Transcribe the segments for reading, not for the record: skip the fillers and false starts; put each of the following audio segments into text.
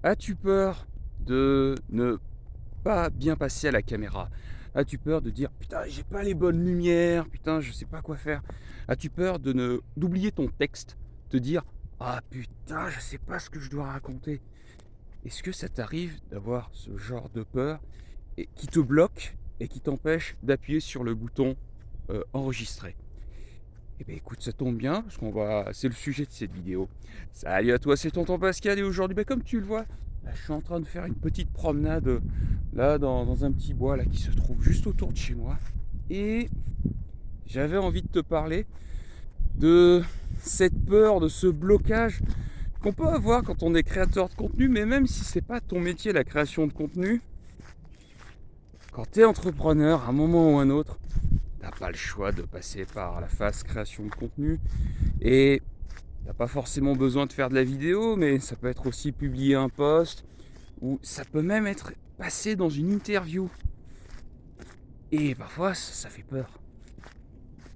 As-tu peur de ne pas bien passer à la caméra? As-tu peur de dire: «Putain, j'ai pas les bonnes lumières, putain, je sais pas quoi faire»? As-tu peur d'oublier ton texte? Te dire: «Ah putain, je sais pas ce que je dois raconter». Est-ce que ça t'arrive d'avoir ce genre de peur et qui te bloque et qui t'empêche d'appuyer sur le bouton, enregistrer? Eh beh, écoute, ça tombe bien parce c'est le sujet de cette vidéo. Salut à toi, c'est tonton Pascal et aujourd'hui, comme tu le vois, là, je suis en train de faire une petite promenade, là, dans un petit bois, là, qui se trouve juste autour de chez moi et j'avais envie de te parler de cette peur, de ce blocage qu'on peut avoir quand on est créateur de contenu, mais même si c'est pas ton métier, la création de contenu, quand tu es entrepreneur, à un moment ou un autre, t'as pas le choix de passer par la phase création de contenu et t'as pas forcément besoin de faire de la vidéo, mais ça peut être aussi publier un post ou ça peut même être passé dans une interview. Et parfois, ça fait peur.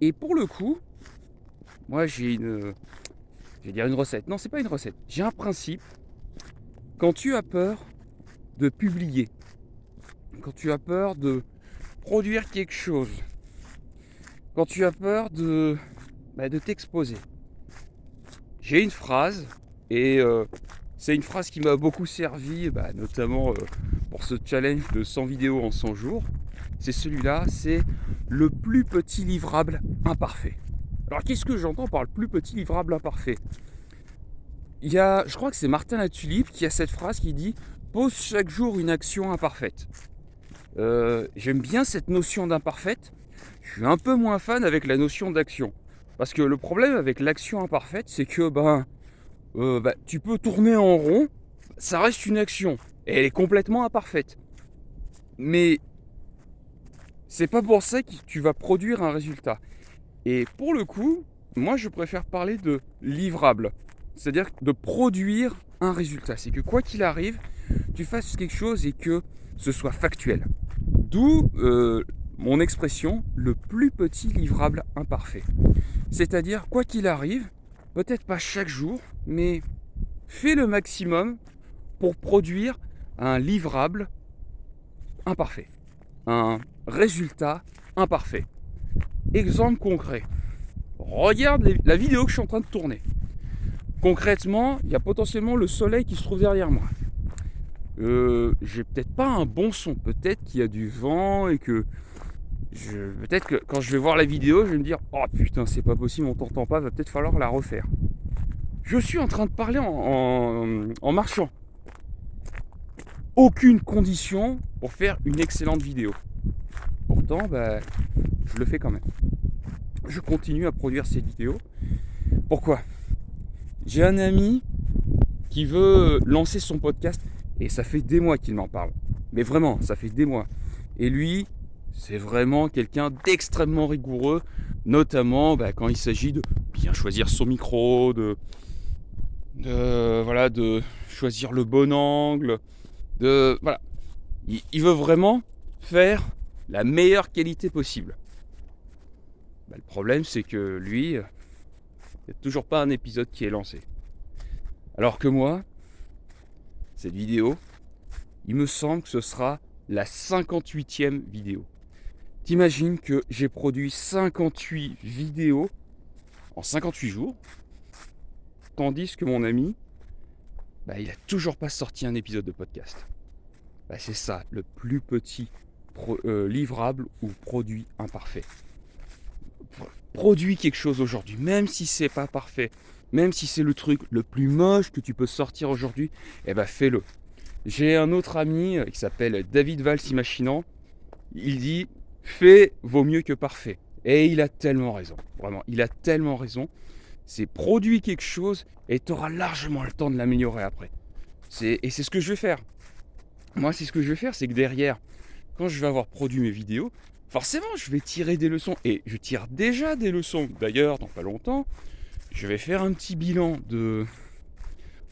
Et pour le coup, moi je vais dire une recette. Non, c'est pas une recette. J'ai un principe. Quand tu as peur de publier, quand tu as peur de produire quelque chose, quand tu as peur de t'exposer, j'ai une phrase et c'est une phrase qui m'a beaucoup servi, notamment pour ce challenge de 100 vidéos en 100 jours. C'est celui-là, c'est le plus petit livrable imparfait. Alors qu'est-ce que j'entends par le plus petit livrable imparfait? Je crois que c'est Martin Latulippe qui a cette phrase qui dit: pose chaque jour une action imparfaite. J'aime bien cette notion d'imparfaite. Je suis un peu moins fan avec la notion d'action. Parce que le problème avec l'action imparfaite, c'est que tu peux tourner en rond, ça reste une action. Et elle est complètement imparfaite. Mais c'est pas pour ça que tu vas produire un résultat. Et pour le coup, moi je préfère parler de livrable. C'est-à-dire de produire un résultat. C'est que quoi qu'il arrive, tu fasses quelque chose et que ce soit factuel. D'où mon expression, le plus petit livrable imparfait. C'est-à-dire, quoi qu'il arrive, peut-être pas chaque jour, mais fais le maximum pour produire un livrable imparfait, un résultat imparfait. Exemple concret. Regarde la vidéo que je suis en train de tourner. Concrètement, il y a potentiellement le soleil qui se trouve derrière moi. J'ai peut-être pas un bon son, peut-être qu'il y a du vent et que peut-être que quand je vais voir la vidéo, je vais me dire: oh putain, c'est pas possible, on t'entend pas, va peut-être falloir la refaire. Je suis en train de parler en marchant. Aucune condition pour faire une excellente vidéo. Pourtant, je le fais quand même. Je continue à produire ces vidéos. Pourquoi? J'ai un ami qui veut lancer son podcast et ça fait des mois qu'il m'en parle. Mais vraiment, ça fait des mois. Et lui, c'est vraiment quelqu'un d'extrêmement rigoureux, notamment quand il s'agit de bien choisir son micro, de choisir le bon angle, voilà. Il veut vraiment faire la meilleure qualité possible. Le problème, c'est que lui, il n'y a toujours pas un épisode qui est lancé. Alors que moi, cette vidéo, il me semble que ce sera la 58e vidéo. T'imagines que j'ai produit 58 vidéos en 58 jours, tandis que mon ami, il a toujours pas sorti un épisode de podcast. C'est ça, le plus petit livrable ou produit imparfait. Produis quelque chose aujourd'hui, même si c'est pas parfait, même si c'est le truc le plus moche que tu peux sortir aujourd'hui, fais-le. J'ai un autre ami qui s'appelle David Valls Imaginant. Il dit: fait vaut mieux que parfait. Et il a tellement raison. Vraiment, il a tellement raison. C'est produis quelque chose et tu auras largement le temps de l'améliorer après. Et c'est ce que je vais faire. Moi, c'est ce que je vais faire, c'est que derrière, quand je vais avoir produit mes vidéos, forcément, je vais tirer des leçons. Et je tire déjà des leçons. D'ailleurs, dans pas longtemps, je vais faire un petit bilan de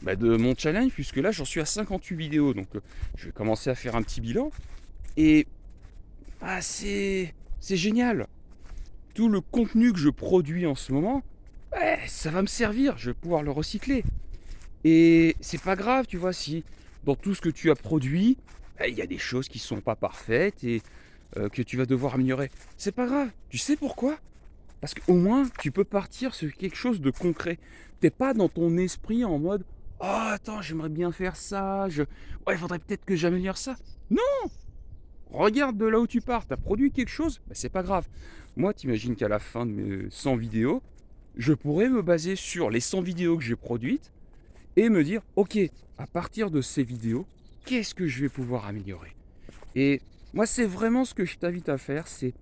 mon challenge, puisque là, j'en suis à 58 vidéos. Donc, je vais commencer à faire un petit bilan. Et c'est génial. Tout le contenu que je produis en ce moment, ça va me servir. Je vais pouvoir le recycler. Et c'est pas grave, tu vois, si dans tout ce que tu as produit, bah, il y a des choses qui sont pas parfaites et que tu vas devoir améliorer. C'est pas grave, tu sais pourquoi? Parce qu'au moins, tu peux partir sur quelque chose de concret. Tu es pas dans ton esprit en mode: «Oh attends, j'aimerais bien faire ça, ouais, il faudrait peut-être que j'améliore ça». Non! Regarde de là où tu pars, tu as produit quelque chose, bah, c'est pas grave. Moi, t'imagines qu'à la fin de mes 100 vidéos, je pourrais me baser sur les 100 vidéos que j'ai produites et me dire: «OK, à partir de ces vidéos, qu'est-ce que je vais pouvoir améliorer?» Et moi, c'est vraiment ce que je t'invite à faire, c'est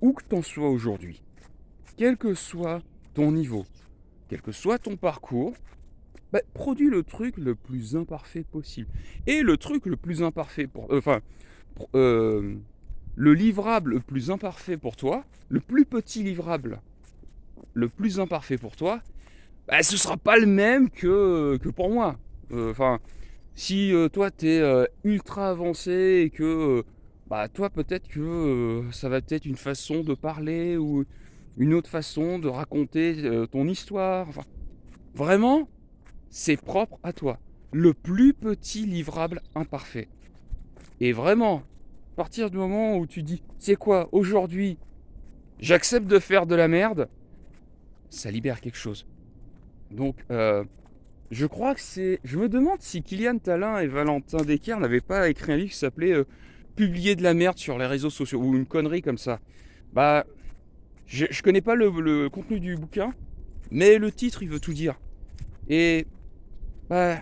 où que tu en sois aujourd'hui, quel que soit ton niveau, quel que soit ton parcours, bah, produis le truc le plus imparfait possible. Et le truc le plus imparfait le livrable le plus imparfait pour toi, le plus petit livrable le plus imparfait pour toi, bah, ce sera pas le même que pour moi. Enfin, si, toi tu es, ultra avancé et que, bah, toi peut-être que, ça va peut-être une façon de parler ou une autre façon de raconter, ton histoire, enfin, vraiment, c'est propre à toi. Le plus petit livrable imparfait et vraiment, à partir du moment où tu dis: «C'est quoi? Aujourd'hui, j'accepte de faire de la merde», ça libère quelque chose. Donc, je crois que je me demande si Kylian Talin et Valentin Descaires n'avaient pas écrit un livre qui s'appelait, «Publier de la merde sur les réseaux sociaux» ou une connerie comme ça. Bah, je connais pas le contenu du bouquin, mais le titre, il veut tout dire et bah,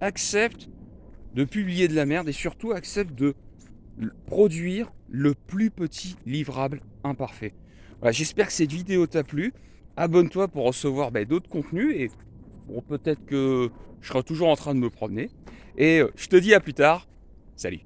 accepte de publier de la merde et surtout accepte de produire le plus petit livrable imparfait. Voilà, j'espère que cette vidéo t'a plu. Abonne-toi pour recevoir d'autres contenus et bon, peut-être que je serai toujours en train de me promener. Et je te dis à plus tard. Salut.